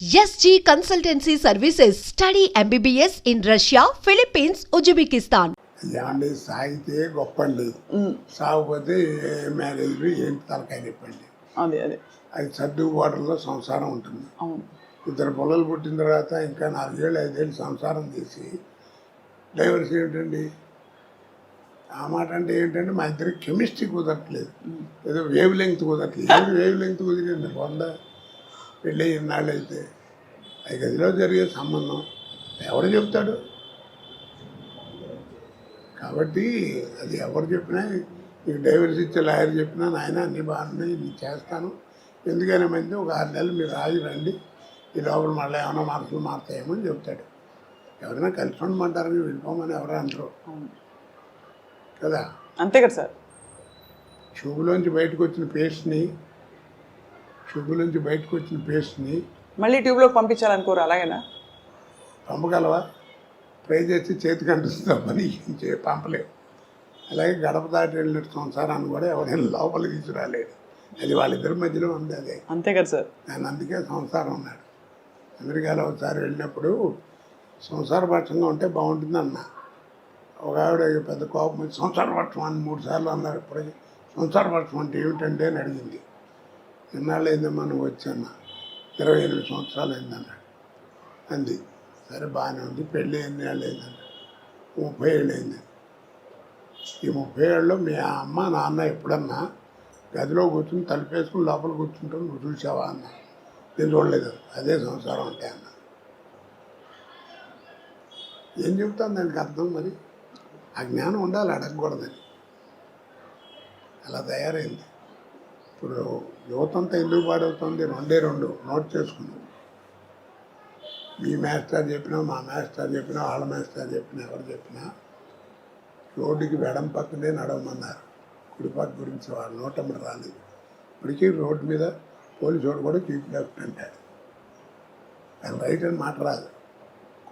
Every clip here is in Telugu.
SG Consultancy Services. Study MBBS in Russia, Philippines, Uzbekistan. ఏమండి సాగితే గొప్పండి, సాగుపోతే మ్యారేజ్ ఏంటి తలకాయ చెప్పండి. అదే అదే అది సర్దుబాటులో సంసారం ఉంటుంది. అవును. ఇద్దరు పిల్లలు పుట్టిన తర్వాత ఇంకా 4 ఏళ్ళు 5 ఏళ్ళు సంసారం తీసి డైవర్స్ ఏమిటండి? ఆ మాట అంటే ఏంటంటే మా ఇద్దరికి కెమిస్ట్రీ కుదరట్లేదు, ఏదో వేవ్ లెంగ్త్ కుదరట్లేదు. ఏది వేవ్ లెంగ్త్ కుదిరింది? 100 పెళ్ళి ఇన్నాళ్ళు అయితే 5 గదిలో జరిగే సంబంధం ఎవరు చెప్తాడు? కాబట్టి అది ఎవరు చెప్పినా, నీకు డైవర్స్ ఇచ్చే లాయర్ చెప్పినా నాయన అన్నీ బాగున్నాయి నేను చేస్తాను, ఎందుకైనా మంది ఒక 6 నెలలు మీరు ఆగి రండి, ఈ లోపల మళ్ళీ ఏమైనా మార్పులు మారుతాయేమో అని చెప్తాడు. ఎవరైనా కలిసి ఉండమంటారని వెళ్ళిపోమని ఎవరు అంటారు కదా. అంతే కదా సార్. ట్యూబ్లోంచి బయటకు వచ్చిన పేస్ట్ని మళ్ళీ ట్యూబ్లోకి పంపించాలనుకోరు, అలాగేనా? పంపగలవా? ట్రై చేసి చేతికి అంటుస్తుందా పని పంపలేవు. అలాగే గడప దాటి వెళ్ళిన సంసారాన్ని కూడా ఎవరైనా లోపలికి తీసుకురాలేడు. అది వాళ్ళిద్దరి మధ్యలో ఉంది. అదే అంతే కదా సార్. నేను అందుకే సంసారం ఉన్నాడు. అమెరికాలో ఒకసారి వెళ్ళినప్పుడు సంసారపక్షంగా ఉంటే బాగుంటుంది అన్న. ఒక ఆవిడ పెద్ద కోపం వచ్చి సంసారపక్షం అని 3 సార్లు అన్నారు. ఇప్పటికీ సంసారపక్షం అంటే ఏమిటంటే అని అడిగింది. ఎన్నాళ్ళు అయిందమ్మా నువ్వు వచ్చాన్న? 28 సంవత్సరాలు అయిందన్నాడు. అంది. సరే బాగానే ఉంది. పెళ్ళి ఎన్ని ఏళ్ళు అయిందన్నాడు? 30 ఏళ్ళు అయింది. ఈ 30 ఏళ్ళలో మీ అమ్మ నాన్న ఎప్పుడన్నా గదిలో కూర్చుని తలుపేసుకుని లోపల కూర్చుంటావు నువ్వు చూసావా అన్న. నేను చూడలేదు. అదే సంసారం అంటే అన్న. ఏం చెబుతాను దానికి అర్థం? మరి ఆ జ్ఞానం ఉండాలి, అడగకూడదని. అలా తయారైంది. ఇప్పుడు యువతంతా ఎందుకు పాడవుతుంది? 2 నోట్ చేసుకున్నాం. మీ మాస్టర్ చెప్పినా, మా మాస్టర్ చెప్పినా, వాళ్ళ మాస్టర్ చెప్పినా, ఎవరు చెప్పినా రోడ్డుకి వెడం పక్కనే నడవమన్నారు. కుడిపక్క గురించి వాళ్ళ నోటమ్మడి రాలేదు. ఇప్పటికీ రోడ్డు మీద పోలీసు వాడు కూడా కీప్ లెఫ్ట్ అంటాడు. అది రైట్ అని మాట రాదు.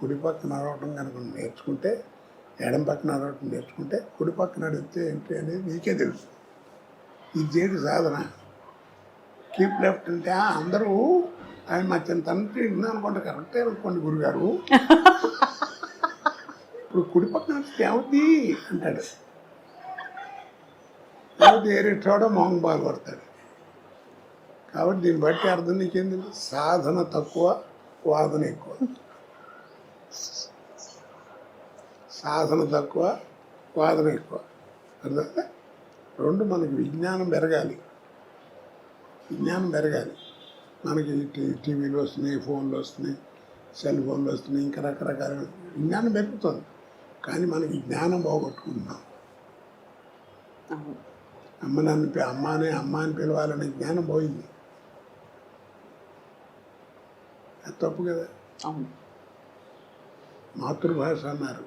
కుడిపక్క నడవటం కనుక నేర్చుకుంటే, ఎడం పక్క నడవటం నేర్చుకుంటే కుడిపక్క నడిస్తే ఏంటి అనేది నీకే తెలుసు. ఇది చేయడు సాధన. కీప్ లెఫ్ట్ అంటే అందరూ ఆయన మా చిన్న తండ్రి అనుకుంటే కరెక్టే అనుకోండి గురుగారు, ఇప్పుడు కుడిపక్క నడిస్తే ఏమవుద్ది అంటాడు. ఏమవుతుంది? ఏరేటోడో మొహం బాగా కొడతాడు. కాబట్టి దీన్ని బట్టి అర్థం నీకేంది? సాధన తక్కువ, వాదన ఎక్కువ. సాధన తక్కువ, వాదన ఎక్కువ. అర్థం? 2 మనకి విజ్ఞానం పెరగాలి. మనకి టీవీలు వస్తున్నాయి, ఫోన్లు వస్తున్నాయి, సెల్ ఫోన్లు వస్తున్నాయి, ఇంకా రకరకాల విజ్ఞానం పెరుగుతుంది. కానీ మనకి జ్ఞానం పోగొట్టుకుంటున్నాం. అమ్మ అని పిలవాలనే జ్ఞానం పోయింది. అది తప్పు కదా. మాతృభాష అన్నారు.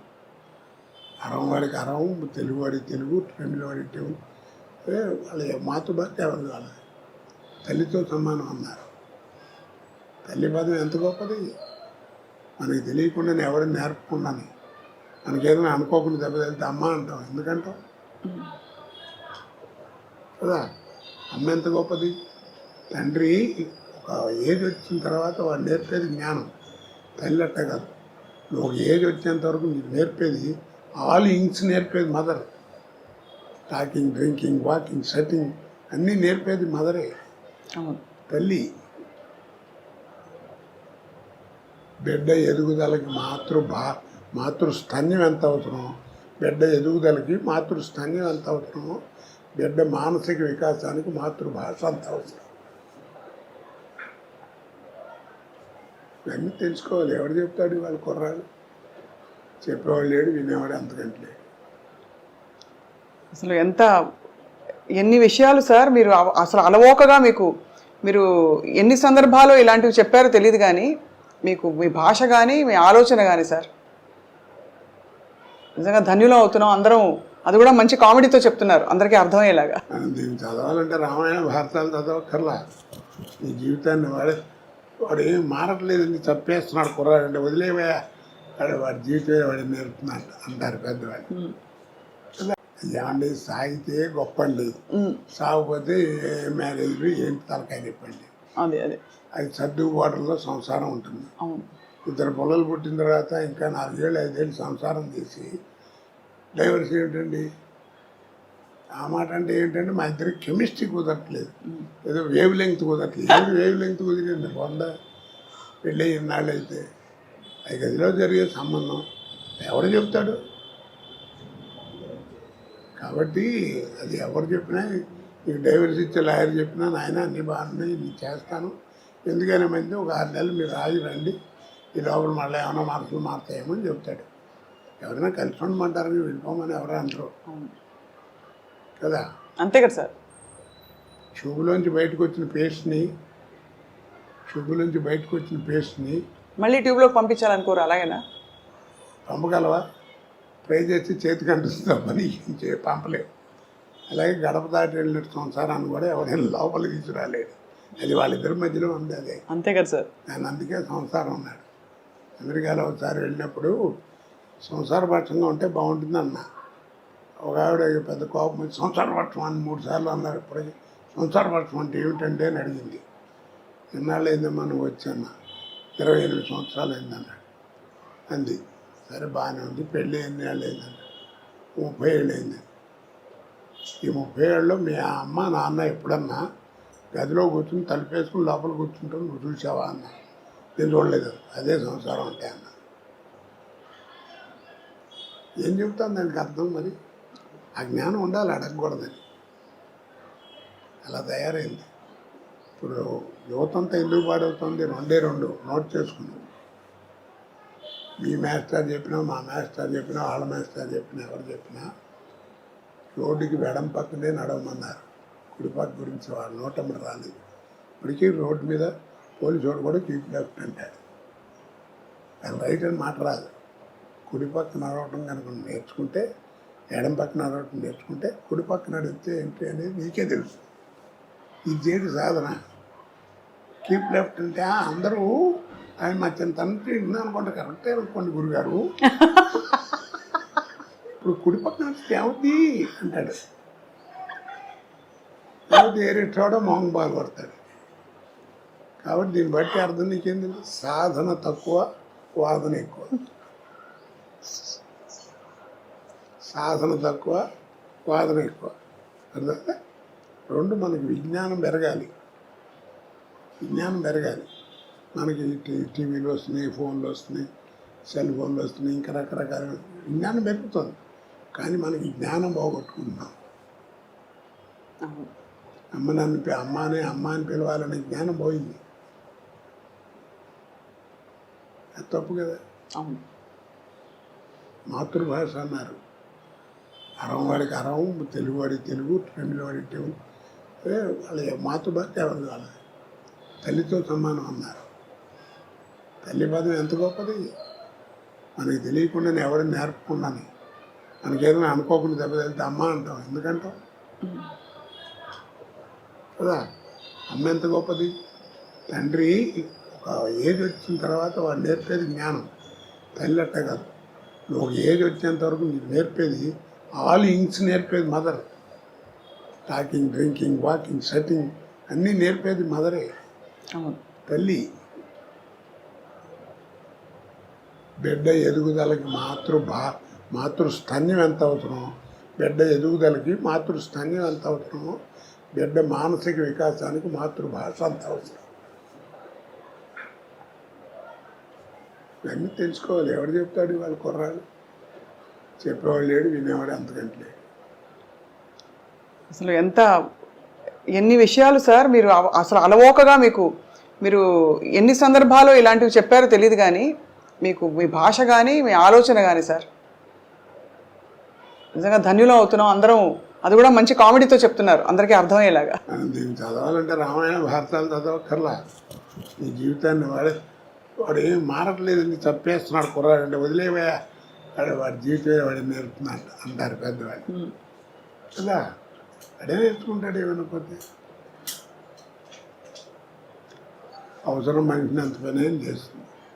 అరవవాడికి అరవం, తెలుగువాడికి తెలుగు, తమిళవాడికి తెలుగు. వాళ్ళ మాతృభాష ఎవరు కాదు. తల్లితో సమానం అన్నారు. తల్లి పదం ఎంత గొప్పది. మనకి తెలియకుండానే ఎవరిని నేర్పకుండానే మనకేదైనా అనుకోకుండా దెబ్బతలితే అమ్మ అంటాం. ఎందుకంటాం కదా? అమ్మ ఎంత గొప్పది. తండ్రి ఒక ఏజ్ వచ్చిన తర్వాత వాడు నేర్పేది జ్ఞానం. తల్లి అట్ట కాదు. నువ్వు ఒక ఏజ్ వచ్చేంత వరకు నీకు నేర్పేది ఆల్ ఇంగ్స్ నేర్పేది mother. Talking, drinking, walking, sitting అన్నీ నేర్పేది మదరే, తల్లి. బిడ్డ ఎదుగుదలకి మాతృస్థన్యం ఎంత అవసరమో, బిడ్డ ఎదుగుదలకి మాతృస్థన్యం ఎంత అవసరమో, బిడ్డ మానసిక వికాసానికి మాతృభాష అంత అవసరం. ఇవన్నీ తెలుసుకోవాలి. ఎవరు చెప్తాడు? వాళ్ళ కుర్రాడు చెప్పేవాడు లేడు, వినేవాడు అంతకంటే లేడు. అసలు ఎన్ని విషయాలు సార్ మీరు అసలు అలవోకగా మీరు ఎన్ని సందర్భాలు ఇలాంటివి చెప్పారో తెలియదు, కానీ మీకు మీ భాష కానీ మీ ఆలోచన కానీ సార్ నిజంగా ధన్యులం అవుతున్నాం అందరం. అది కూడా మంచి కామెడీతో చెప్తున్నారు, అందరికీ అర్థమయ్యేలాగా. దీన్ని చదవాలంటే రామాయణ భారతాలు చదవక్కర్లా. నీ జీవితాన్ని వాడు ఏం మారట్లేదు, నీ చంపేస్తున్నాడు కుర్రాడంటే వదిలేవా, వాడి జీవితమే వాడి నేర్పుతున్నాడు అంటారు పెద్దవాళ్ళు. ఏమండి సాగితే గొప్పండి, సాగిపోతే మ్యారేజ్ ఏంటి తలకాయ చెప్పండి. అదే అదే అది సర్దుబాటులో సంసారం ఉంటుంది. అవును. ఇద్దరు పిల్లలు పుట్టిన తర్వాత ఇంకా 4 ఏళ్ళు 5 ఏళ్ళు సంసారం తీసి డైవర్స్ ఏమిటండి? ఆ మాట అంటే ఏంటంటే మా ఇద్దరికి కెమిస్ట్రీ కుదరట్లేదు, ఏదో వేవ్ లెంగ్త్ కుదరట్లేదు. ఏది వేవ్ లెంగ్త్ కుదిరింది? 100 పెళ్ళి ఇన్నాళ్ళు అయితే 5 గదిలో జరిగే సంబంధం ఎవరు చెప్తాడు? కాబట్టి అది ఎవరు చెప్పినా, నీకు డైవర్స్ ఇచ్చే లాయర్ చెప్పినా నాయన అన్నీ బాగున్నాయి నేను చేస్తాను, ఎందుకైనా మంది ఒక 6 నెలలు మీరు ఆగి రండి, ఈ లోపల మళ్ళీ ఏమైనా మార్పులు మారుతాయేమో అని చెప్తాడు. ఎవరైనా కలిసి ఉండమంటారని వెళ్ళిపోమని ఎవరు అంటారు కదా. అంతే కదా సార్. ట్యూబ్లోంచి బయటకు వచ్చిన పేస్ట్ని మళ్ళీ ట్యూబ్లోకి పంపించాలనుకోరు, అలాగేనా? పంపగలవా? ట్రై చేసి చేతికి అంటుస్తుందా పని పంపలేవు. అలాగే గడప దాటి వెళ్ళిన సంసారాన్ని కూడా ఎవరైనా లోపలికి తీసుకురాలేడు. అది వాళ్ళిద్దరి మధ్యలో ఉంది. అదే అంతే కదా సార్. ఆయన అందుకే సంసారం ఉన్నాడు. అమెరికాలో ఒకసారి వెళ్ళినప్పుడు సంసారపక్షంగా ఉంటే బాగుంటుంది అన్న. ఒక ఆవిడ పెద్ద కోపం వచ్చి సంసారపక్షం అని 3 సార్లు అన్నారు. ఇప్పటికీ సంసారపక్షం అంటే ఏమిటంటే అని అడిగింది. ఎన్నాళ్ళు అయిందమ్మా నువ్వు వచ్చాన్న? 28 సంవత్సరాలు అయిందన్నాడు. అంది. సరే బాగానే ఉంది. పెళ్ళి ఎన్ని ఏళ్ళు అయిందన్నాడు? 30 ఏళ్ళు అయింది. ఈ 30 ఏళ్ళలో మీ అమ్మ నాన్న ఎప్పుడన్నా గదిలో కూర్చుని తలుపేసుకుని లోపల కూర్చుంటావు నువ్వు చూసావా అన్న. నేను చూడలేదు. అదే సంసారం అంటే అన్న. ఏం చెబుతాను దానికి అర్థం? మరి ఆ జ్ఞానం ఉండాలి, అడగకూడదని. అలా తయారైంది. ఇప్పుడు యువతంతా ఎందుకు పాడవుతుంది? 2 నోట్ చేసుకున్నాం. మీ మాస్టర్ చెప్పినా, మా మాస్టర్ చెప్పినా, వాళ్ళ మాస్టర్ చెప్పినా, ఎవరు చెప్పినా రోడ్డుకి వెడం పక్కనే నడవమన్నారు. కుడిపక్క గురించి వాళ్ళ నోటమ్మడి రాలేదు. ఇప్పటికీ రోడ్డు మీద పోలీసు వాడు కూడా కీప్ లెఫ్ట్ అంటాడు. అది రైట్ అని మాట రాదు. కుడి పక్క నడవటం కనుక నేర్చుకుంటే, ఎడం పక్క నడవటం నేర్చుకుంటే కుడి పక్క నడిస్తే ఏంటి అనేది నీకే తెలుసు. ఇది చేయడు సాధన. కీప్ లెఫ్ట్ అంటే అందరూ ఆయన మా చిన్న తండ్రి అనుకుంటే కరెక్టే అనుకోండి గురుగారు, ఇప్పుడు కుడి పక్క నడిస్తే ఏమవుతుంది అంటాడు. లేకపోతే ఏరే చోట మొహం బాగా పడతాడు. కాబట్టి దీన్ని బట్టి అర్థం నీకేం తెలుసు? సాధన తక్కువ, వాదన ఎక్కువ. సాధన తక్కువ, వాదన ఎక్కువ. అర్థం? 2 మనకి విజ్ఞానం పెరగాలి. మనకి టీవీలు వస్తున్నాయి, ఫోన్లు వస్తున్నాయి, సెల్ ఫోన్లు వస్తున్నాయి, ఇంకా రకరకాల విజ్ఞానం పెరుగుతుంది. కానీ మనకి జ్ఞానం పోగొట్టుకుంటున్నాం. అమ్మ అని పిలవాలనే జ్ఞానం పోయింది. అది తప్పు కదా. అవును. మాతృభాష అన్నారు. అరవవాడికి అరవం, తెలుగువాడికి తెలుగు, తమిళవాడికి తెలుగు. వాళ్ళ మాతృభాష ఎవరు కాదు, తల్లితో సమానం అన్నారు. తల్లి పదం ఎంత గొప్పది. మనకి తెలియకుండానే ఎవరిని నేర్పకుండానే మనకేదైనా అనుకోకుండా దెబ్బతలితే అమ్మ అంటాం. ఎందుకంటాం కదా. అమ్మ ఎంత గొప్పది. తండ్రి ఒక ఏజ్ వచ్చిన తర్వాత వాడు నేర్పేది జ్ఞానం. తల్లి అట్ట కాదు. నువ్వు ఒక ఏజ్ వచ్చేంత వరకు నీకు నేర్పేది ఆల్ ఇంగ్స్ నేర్పేది mother. Talking, drinking, walking, sitting అన్నీ నేర్పేది మదరే, తల్లి. బిడ్డ ఎదుగుదలకి మాతృస్థన్యం ఎంత అవసరమో, బిడ్డ ఎదుగుదలకి మాతృస్థన్యం ఎంత అవసరమో, బిడ్డ మానసిక వికాసానికి మాతృభాష అంత అవసరం. ఇవన్నీ తెలుసుకోవాలి. ఎవరు చెప్తాడు? వాళ్ళ కుర్రాడు చెప్పేవాళ్ళు లేడు, వినేవాడు అంతకంటే లేడు. అసలు ఎన్ని విషయాలు సార్ మీరు అసలు అలవోకగా మీరు ఎన్ని సందర్భాల్లో ఇలాంటివి చెప్పారో తెలియదు, కానీ మీకు మీ భాష కానీ మీ ఆలోచన కానీ సార్ నిజంగా ధన్యులం అవుతున్నాం అందరం. అది కూడా మంచి కామెడీతో చెప్తున్నారు, అందరికీ అర్థమయ్యేలాగా. దీన్ని చదవాలంటే రామాయణ భారతాలు చదవక్కర్లా. నీ జీవితాన్ని వాడు ఏం మారట్లేదని చంపేస్తున్నాడు కుర్రాడు అంటే వదిలేవయా, వాడి జీవితమే వాడి నేర్పుతున్నాడు అంటారు పెద్దవాడు కదా. అడే నేర్చుకుంటాడు ఏమనుకోతే. అవసరం మనిషిని అంత పని ఏం చేస్తుంది.